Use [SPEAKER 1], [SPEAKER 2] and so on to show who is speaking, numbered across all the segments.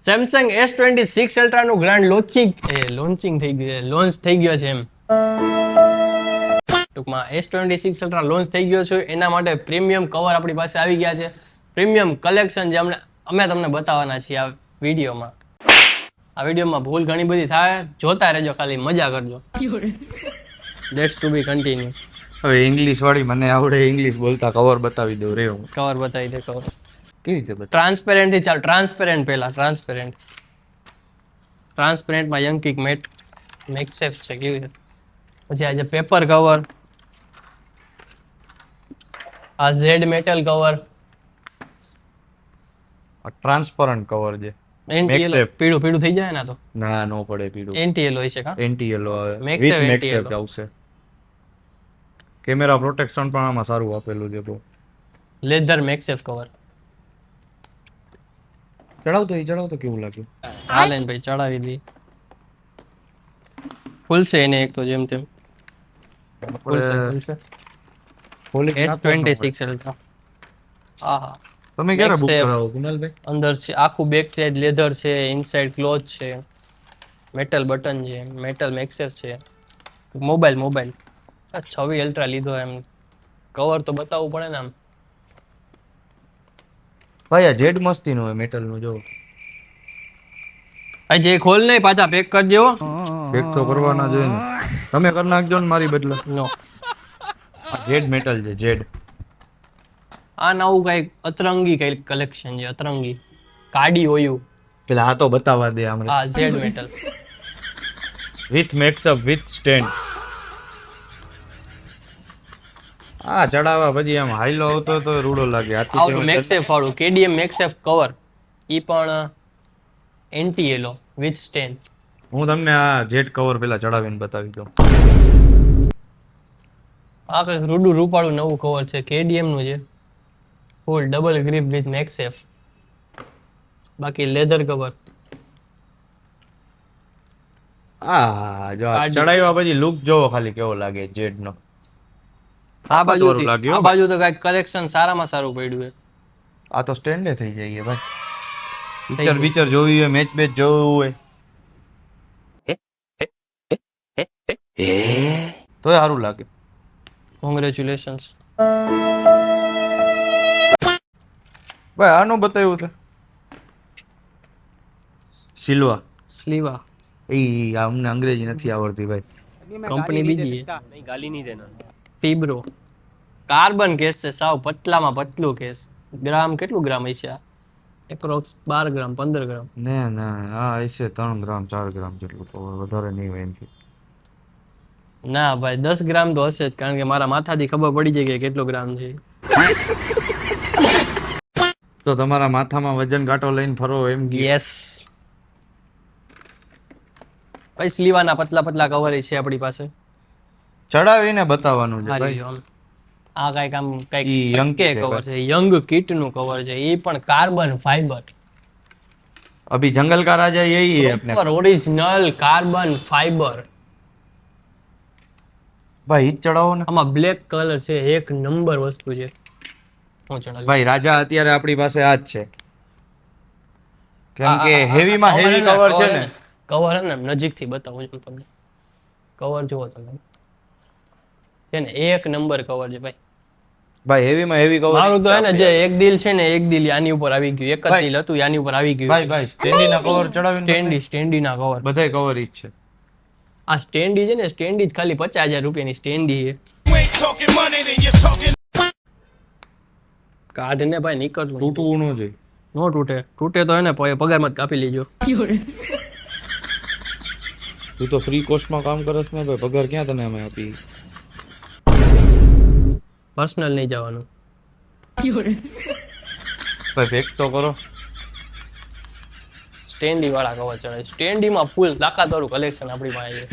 [SPEAKER 1] Samsung S26 ultra નું grand launch થઈ ગયો છે એમ ટૂંકમાં S26 અલ્ટ્રા લોન્ચ થઈ ગયો છે. એના માટે પ્રીમિયમ કવર આપણી પાસે આવી ગયા છે. પ્રીમિયમ કલેક્શન જે અમે તમને બતાવવાના છીએ આ વિડીયોમાં. આ વિડીયોમાં ભૂલ ઘણી બધી થાય, જોતા રહેજો, ખાલી મજા કરજો. Let's to be continue.
[SPEAKER 2] હવે ઇંગ્લિશ વાળી મને આવડે, ઇંગ્લિશ બોલતા કવર બતાવી દઉં રે.
[SPEAKER 1] કવર બતાવી દે. કવર
[SPEAKER 2] કેવી રીતે બતાવ?
[SPEAKER 1] ટ્રાન્સપેરેન્ટ થી ચાલ. ટ્રાન્સપેરેન્ટ પહેલા. ટ્રાન્સપેરેન્ટમાં યંકિક મેક્સેફ છે. કેવી છે? પછી આજે પેપર કવર, આ Z metal cover,
[SPEAKER 2] transparent cover છે.
[SPEAKER 1] Anti yellow. પીળું થઈ જાય ને તો
[SPEAKER 2] ના નો પડે પીળું.
[SPEAKER 1] એન્ટી યેલો હોય છે કા?
[SPEAKER 2] એન્ટી યેલો આવે.
[SPEAKER 1] મેક્સેફ
[SPEAKER 2] વિથ
[SPEAKER 1] એન્ટી
[SPEAKER 2] મેક્સેફ આવશે. કેમેરા પ્રોટેક્શન પણ આમાં સારું આપેલું છે. બહુ
[SPEAKER 1] લેધર મેક્સેફ કવર.
[SPEAKER 2] ચડાવતો કેવું લાગ્યું?
[SPEAKER 1] હાલે ને ભાઈ, ચડાવી દી. ફૂલ છે એને એક તો જેમ તેમ.
[SPEAKER 2] S26
[SPEAKER 1] ultra. આહા.
[SPEAKER 2] તમે ક્યારે બુક
[SPEAKER 1] Maxxafe.
[SPEAKER 2] કરાવો કુનાલભાઈ?
[SPEAKER 1] અંદર છે આખું બેક સાઈડ લેધર છે, ઇનસાઇડ ક્લોથ છે, મેટલ બટન છે, મેટલ મેક્સેફ છે. મોબાઈલ 26 અલ્ટ્રા લીધો એમ. કવર તો બતાવવું પડે ને આમ.
[SPEAKER 2] ભાઈ આ જેડ મસ્તી નું હોય મેટલ નું. જો
[SPEAKER 1] આ જે ખોલ નહીં, પાછા પેક કરજો.
[SPEAKER 2] પેક તો કરવાના જોઈએ ને. તમે કરી નાખજો ને મારી બદલે.
[SPEAKER 1] નો,
[SPEAKER 2] જેડ મેટલ છે. જેડ
[SPEAKER 1] આ નવું કઈક અતરંગી કઈક કલેક્શન છે. અતરંગી કાડી હોયું.
[SPEAKER 2] પેલા આ તો બતાવવા દે આમ.
[SPEAKER 1] આ ઝેડ મેટલ
[SPEAKER 2] વિથ મેક્સઅપ વિથ સ્ટેન્ડ. આ ચડાવવા પછી આમ હાઈલો આવતો તો રૂડો લાગે.
[SPEAKER 1] આવડું મેક્સેફ વાળું KDM મેક્સેફ કવર, ઈ પણ એન્ટી યેલો વિથ સ્ટેન.
[SPEAKER 2] હું તમને આ જેટ કવર પેલા ચડાવીને બતાવી દઉં.
[SPEAKER 1] આ કઈક રૂડું રૂપાળું નવું કવર છે, KDM નું છે. ફૂલ ડબલ ગ્રીપ વિથ મેક્સેફ. બાકી લેધર કવર.
[SPEAKER 2] આ જો આ ચડાવ્યા પછી લુક જોવો ખાલી કેવો લાગે જેડ નો.
[SPEAKER 1] આ બાજુ
[SPEAKER 2] વાળું લાગ્યું.
[SPEAKER 1] આ બાજુ તો કઈક કલેક્શન સારામાં સારું પડ્યું છે.
[SPEAKER 2] આ તો સ્ટેન્ડે થઈ જાય ભાઈ. પિક્ચર જોવી હોય, મેચ જોવું હોય તોય સારું લાગે.
[SPEAKER 1] કોંગ્રેચ્યુલેશન્સ.
[SPEAKER 2] ભાઈ આનું બતાવ્યું છે
[SPEAKER 1] સ્લીવા.
[SPEAKER 2] અમને અંગ્રેજી નથી આવડતી ભાઈ.
[SPEAKER 1] કંપની બીજી છે. ગાલી નહીં દેના. ફીબ્રો કાર્બન કેસ છે, સાવ પતલામાં પતલું કેસ. ગ્રામ કેટલું ગ્રામ હશે આ? એપ્રોક્સ 12 ગ્રામ 15 ગ્રામ.
[SPEAKER 2] ના આ હશે 3 ગ્રામ 4 ગ્રામ જેટલું. તો વધારે નહીં હોય એમથી.
[SPEAKER 1] ના ભાઈ 10 ગ્રામ તો હશે જ, કારણ કે મારા માથાથી ખબર પડી જાય કે કેટલો ગ્રામ છે.
[SPEAKER 2] તો તમારા માથામાં વજન કાંટો લઈને ફરો એમ ગયો.
[SPEAKER 1] યસ ભાઈ, સ્લીવાના પતલા કવર છે આપણી પાસે.
[SPEAKER 2] ચડાવીને બતાવવાનું છે
[SPEAKER 1] આ
[SPEAKER 2] ભાઈ.
[SPEAKER 1] રહ્યો આમ. આ કઈક આમ કઈક
[SPEAKER 2] ઈ young
[SPEAKER 1] કે
[SPEAKER 2] kit
[SPEAKER 1] કવર છે, યંગ કિટ નું કવર છે. એ પણ કાર્બન ફાઈબર.
[SPEAKER 2] અભી જંગલ કા રાજા यही है अपने
[SPEAKER 1] ઓરિજિનલ કાર્બન ફાઈબર.
[SPEAKER 2] ભાઈ ઈ ચડાવો ને.
[SPEAKER 1] આમાં બ્લેક કલર છે, એક નંબર વસ્તુ છે. હું ચડાવી
[SPEAKER 2] ભાઈ રાજા અત્યારે આપણી પાસે આ જ છે, કેમ કે હેવી માં હેવી કવર છે ને.
[SPEAKER 1] કવર હે ને નજીક થી બતાવું છું તમને. કવર જુઓ તમે, છે ને એક નંબર કવર છે ભાઈ.
[SPEAKER 2] ભાઈ હેવી માં હેવી કવર.
[SPEAKER 1] મારું તો હે ને જે એક દિલ છે ને, એક દિલ આની ઉપર આવી ગયું. એક જ દિલ હતું, આની ઉપર આવી ગયું.
[SPEAKER 2] ભાઈ સ્ટેન્ડી ના કવર ચડાવીને.
[SPEAKER 1] સ્ટેન્ડી ના કવર.
[SPEAKER 2] બધાય કવર ઈ જ છે.
[SPEAKER 1] આ સ્ટેન્ડી છે ને, સ્ટેન્ડી જ ખાલી 50,000 રૂપિયાની સ્ટેન્ડી છે. કાઢ ને ભાઈ, નીકળતું
[SPEAKER 2] તૂટવું ન જોઈએ.
[SPEAKER 1] નો તૂટે તો હે ને પગારમાં જ કાપી લેજો.
[SPEAKER 2] તું તો ફ્રી કોસ્ટમાં કામ કરસ ને ભાઈ, પગાર ક્યાં તને અમે આપી?
[SPEAKER 1] પર્સનલ નહીં જવાનું.
[SPEAKER 2] ભાઈ પેક તો કરો.
[SPEAKER 1] સ્ટેન્ડી વાળા કવર ચડાવે. સ્ટેન્ડીમાં ફૂલ તાકાતવાળું કલેક્શન આપણી પાસે છે.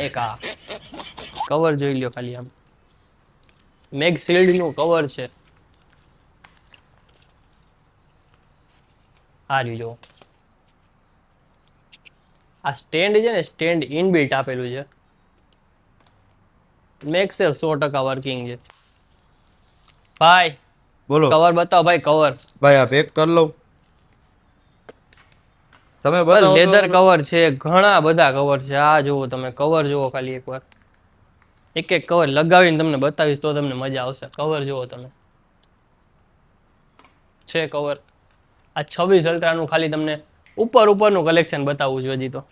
[SPEAKER 1] એક આ કવર જોઈ લ્યો ખાલી આમ. મેગ શિલ્ડ નું કવર છે. આ રહ્યું જો. આ સ્ટેન્ડ છે ને, સ્ટેન્ડ ઇનબિલ્ટ આપેલું છે. મેક્સેફ 100% વર્કિંગ છે ભાઈ.
[SPEAKER 2] બોલો
[SPEAKER 1] કવર બતાવો ભાઈ. કવર
[SPEAKER 2] ભાઈ આ પેક કરી લઉં. તમે બતાવો
[SPEAKER 1] લેધર કવર છે, ઘણા બધા કવર છે. આ જુઓ તમે કવર જુઓ ખાલી એકવાર, એક એક કવર લગાવીને તમને બતાવીશ તો તમને મજા આવશે. કવર જુઓ તમે, છે કવર. આ 26 અલ્ટ્રાનું ખાલી તમને ઉપરનું કલેક્શન બતાવું છું હજી તો.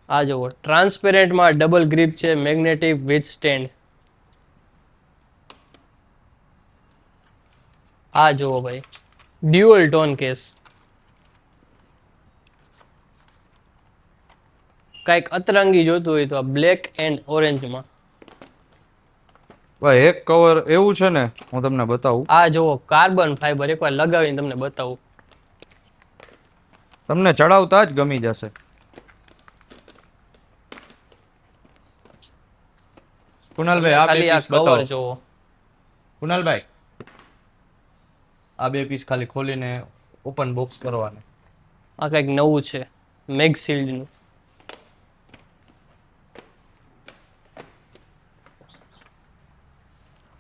[SPEAKER 1] આ જુઓ ટ્રાન્સપેરેન્ટમાં ડબલ ગ્રીપ છે, મેગ્નેટિક વિથ સ્ટેન્ડ. આ જુઓ ભાઈ, ડ્યુઅલ ટોન કેસ. કઈક અતરંગી જોતું હોય તો આ બ્લેક એન્ડ ઓરેન્જમાં.
[SPEAKER 2] ભાઈ એક કવર એવું છે ને, હું તમને બતાવું.
[SPEAKER 1] આ જુઓ કાર્બન ફાઈબર, એકવાર લગાવીને તમને બતાવું.
[SPEAKER 2] તમને ચડાવતા જ ગમી જશે. કુનાલભાઈ આ બે
[SPEAKER 1] ખાલી આ
[SPEAKER 2] પીસ
[SPEAKER 1] કવર
[SPEAKER 2] બતાવો.
[SPEAKER 1] જુઓ.
[SPEAKER 2] કુનાલભાઈ આ બે પીસ ખાલી ખોલીને ઓપન બોક્સ કરવાના.
[SPEAKER 1] આ કઈક નવું છે, મેગશિલ્ડ નું.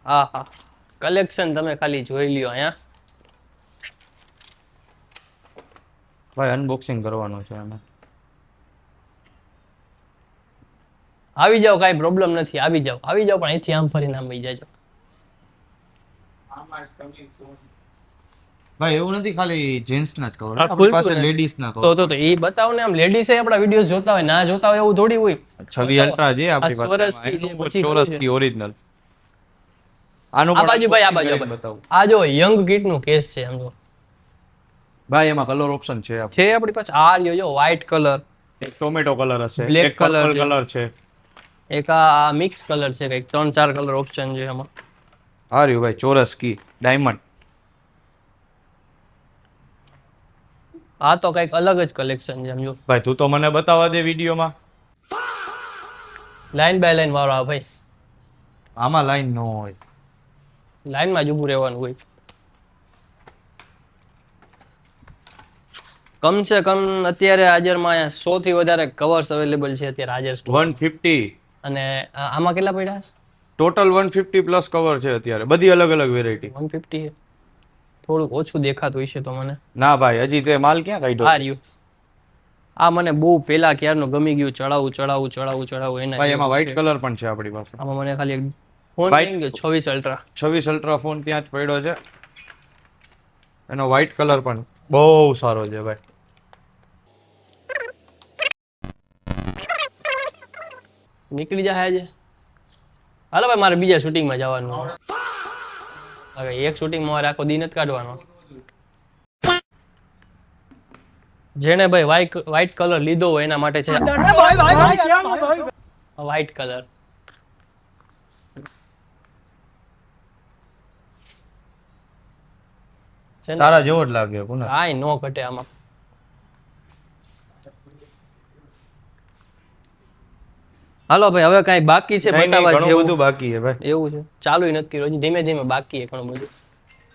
[SPEAKER 1] હા હા, કલેક્શન તમે ખાલી જોઈ લ્યો અહીંયા.
[SPEAKER 2] ભાઈ અનબોક્સિંગ કરવાનું છે અમે.
[SPEAKER 1] આવી જાઓ, કાંઈ પ્રોબ્લેમ નથી. આવી જાઓ પણ અહીંથી આમ ફરીને આમ વહી જાજો.
[SPEAKER 2] ભાઈ એવું નથી ખાલી જેન્ટ્સ ના જ કવર,
[SPEAKER 1] હા,
[SPEAKER 2] આપણી પાસે
[SPEAKER 1] ખુલતું
[SPEAKER 2] લેડીઝ ના કવર.
[SPEAKER 1] તો એ બતાવો ને, આમ લેડીઝ આપણા વિડીયોઝ જોતા હોય, ના જોતા હોય એવું થોડી હોય.
[SPEAKER 2] 26 અલ્ટ્રા છે આપણી
[SPEAKER 1] આ સ્વરસથી જે
[SPEAKER 2] પાસે,
[SPEAKER 1] પછી
[SPEAKER 2] ચોરસ થી ઓરિજિનલ. આનું
[SPEAKER 1] આ બાજુ ભાઈ, આ બાજુ
[SPEAKER 2] બતાવું.
[SPEAKER 1] આ જો યંગ કિટ નું કેસ છે આમ જો.
[SPEAKER 2] ભાઈ એમાં કલર ઓપ્શન છે
[SPEAKER 1] છે આપણી પાસે. આ રહ્યો જો વ્હાઈટ કલર,
[SPEAKER 2] એક ટોમેટો કલર હશે,
[SPEAKER 1] Black
[SPEAKER 2] એક પર્પલ
[SPEAKER 1] colour છે.
[SPEAKER 2] કલર છે.
[SPEAKER 1] એક આ મિક્સ કલર છે, કંઈક 3-4 કલર ઓપ્શન છે એમાં.
[SPEAKER 2] આ રહ્યું ભાઈ ચોરસ કી ડાયમંડ.
[SPEAKER 1] આ તો કંઈક અલગ જ કલેક્શન છે સમજો.
[SPEAKER 2] ભાઈ તું તો મને બતાવવા દે વિડીયોમાં.
[SPEAKER 1] લાઈન બાય લાઈન વાળો આ ભાઈ,
[SPEAKER 2] આમાં લાઈન ન હોય.
[SPEAKER 1] લાઈનમાં જ ઊભું રહેવાનું હોય. કમ સે કમ અત્યારે હાજરમાં 100 થી વધારે કવર્સ અવેલેબલ છે અત્યારે હાજર સ્ટોક.
[SPEAKER 2] 150
[SPEAKER 1] અને આમાં કેટલા પડ્યા?
[SPEAKER 2] ટોટલ 150 પ્લસ કવર છે અત્યારે, બધી અલગ અલગ વેરાયટી.
[SPEAKER 1] 150. થોડુંક ઓછું દેખાતું હશે તો મને.
[SPEAKER 2] ના ભાઈ હજી તે માલ ક્યાં કાઢ્યો?
[SPEAKER 1] આ રહ્યું. આ મને બહુ પેલા ક્યારનું ગમી ગયું, ચડાવું એના.
[SPEAKER 2] ભાઈ એમાં વ્હાઈટ કલર પણ છે આપણી પાસે.
[SPEAKER 1] આમાં મને ખાલી એક ફોન
[SPEAKER 2] White.
[SPEAKER 1] થઈ ગયો 26 અલ્ટ્રા.
[SPEAKER 2] 26 અલ્ટ્રા ફોન ત્યાં જ પડ્યો છે. એનો વ્હાઈટ કલર પણ બહુ સારો છે ભાઈ.
[SPEAKER 1] નીકળી જાય આજે. હાલો ભાઈ, મારે બીજા શૂટિંગમાં જવાનું. હવે એક શૂટિંગમાં મારે આખો દિન જ કાઢવાનો. જેને ભાઈ વ્હાઈટ કલર લીધો હોય એના માટે છે વ્હાઈટ કલર.
[SPEAKER 2] તારા જેવો જ લાગ્યો કુના.
[SPEAKER 1] કાંઈ નો ઘટે આમાં. હાલો ભાઈ, હવે કાંઈ બાકી છે બતાવવા
[SPEAKER 2] ઘણું
[SPEAKER 1] જેવું?
[SPEAKER 2] બધું બાકી છે ભાઈ.
[SPEAKER 1] એવું છે, ચાલુ નથી કર્યું હજી, ધીમે ધીમે બાકી છે ઘણું બધું.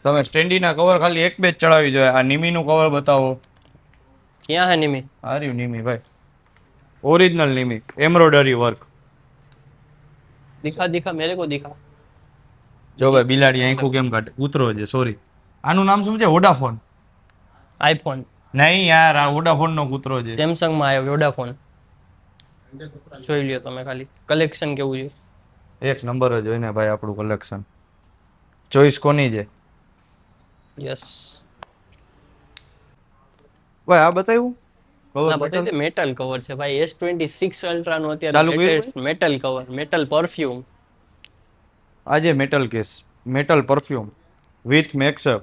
[SPEAKER 2] તમે સ્ટેન્ડીના કવર ખાલી એક બે જ ચડાવી જોઈએ. આ નિમીનું કવર બતાવો.
[SPEAKER 1] ક્યાં હે નિમી?
[SPEAKER 2] આ રહ્યું નિમી ભાઈ, ઓરિજિનલ નિમી, એમ્બ્રોઇડરી વર્ક.
[SPEAKER 1] દિખા મેરે કો દિખા.
[SPEAKER 2] જો ભાઈ બિલાડી આંખું કેમ કાઢે, કૂતરો છે સોરી. આનું નામ શું છે? વોડાફોન.
[SPEAKER 1] આઈફોન.
[SPEAKER 2] નહીં યાર, આ વોડાફોન નો કૂતરો છે.
[SPEAKER 1] સેમસંગ માં આવ્યો વોડાફોન. જોઈ લ્યો તમે ખાલી કલેક્શન કેવું છે.
[SPEAKER 2] એક નંબર જ હોય ને ભાઈ આપણું કલેક્શન. ચોઈસ કોની છે?
[SPEAKER 1] યસ.
[SPEAKER 2] ભાઈ આ બતાવ્યું
[SPEAKER 1] ના બતાવી દે. મેટલ કવર છે ભાઈ, S26 અલ્ટ્રા નું
[SPEAKER 2] ચાલુ
[SPEAKER 1] અત્યારે
[SPEAKER 2] કર્યું?
[SPEAKER 1] Latest metal cover, metal perfume.
[SPEAKER 2] આજે metal case, metal perfume with મેક્સઅપ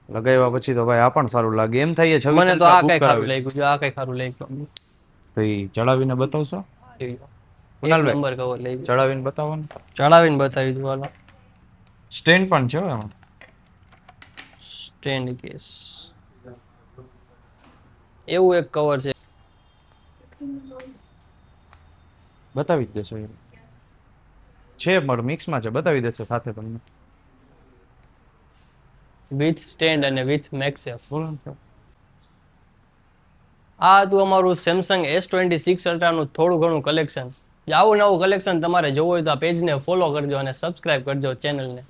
[SPEAKER 2] લગાવ્યા પછી તો ભાઈ આ પણ સારું લાગે એમ થાય છે.
[SPEAKER 1] મને તો આ કઈ ખારું લાગ્યું છે, આ કઈ ખારું લાગ્યું.
[SPEAKER 2] ભાઈ ચડાવીને બતાવશો?
[SPEAKER 1] એક
[SPEAKER 2] કુનાલભાઈ,
[SPEAKER 1] નંબર કવર લાગ્યું.
[SPEAKER 2] ચડાવીને બતાવો ને.
[SPEAKER 1] ચડાવીને બતાવી દઉં હાલો.
[SPEAKER 2] સ્ટેન્ડ પણ છે હો એમાં.
[SPEAKER 1] સ્ટેન્ડ કેસ એવું એક કવર છે.
[SPEAKER 2] બતાવી જ દેશો એ છે, મારું મિક્સમાં છે, બતાવી દેશે સાથે તમને.
[SPEAKER 1] વિથ સ્ટેન્ડ અને વિથ મેક્સેફ.
[SPEAKER 2] બોલો ને.
[SPEAKER 1] આ હતું અમારું સેમસંગ S26 અલ્ટ્રાનું થોડું ઘણું કલેક્શન. આવું નવું કલેક્શન તમારે જોવું હોય તો આ પેજને ફોલો કરજો અને સબસ્ક્રાઇબ કરજો ચેનલને.